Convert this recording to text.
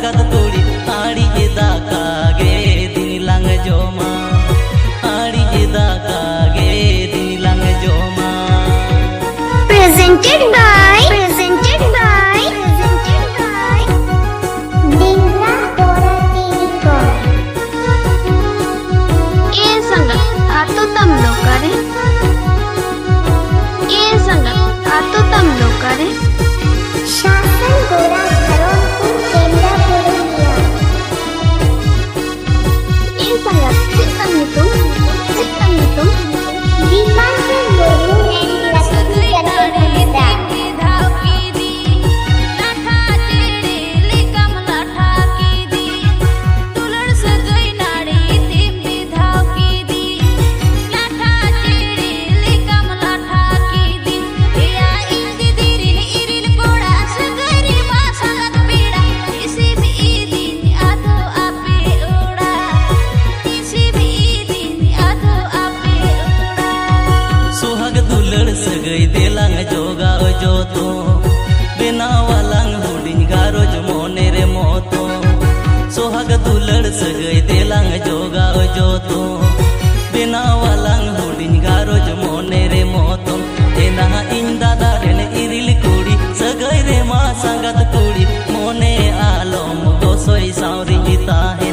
संगत कुड़ी आड़ी दाका गे दिन लांग जोमा आड़ी दाका गे दिन लांग जोमा। Presented by Dingra Dora Telecom। ये संगत आतो तम लोग करे, ये संगत आतो तम लोग करे। शासन गोरा धरोनपुर केंद्र पुरुलिया। ये संगत चित्तम तुम दीपांकर मुर्मू एंड लक्ष्मी कन्या। सगई देलांग जोगा जो तो बेनावालांग हुडिंग गारोज मोने रे मोतो सोहाग दुलड़ सगई देलांग जोगा जो तो बेनावालांग हुडिंग गारोज मोने रे मोतो एना इन दादा रेन इरिल कुड़ी सगई रे मा संगत कुड़ी मोने आलोम गोसोई सावरी ताहे।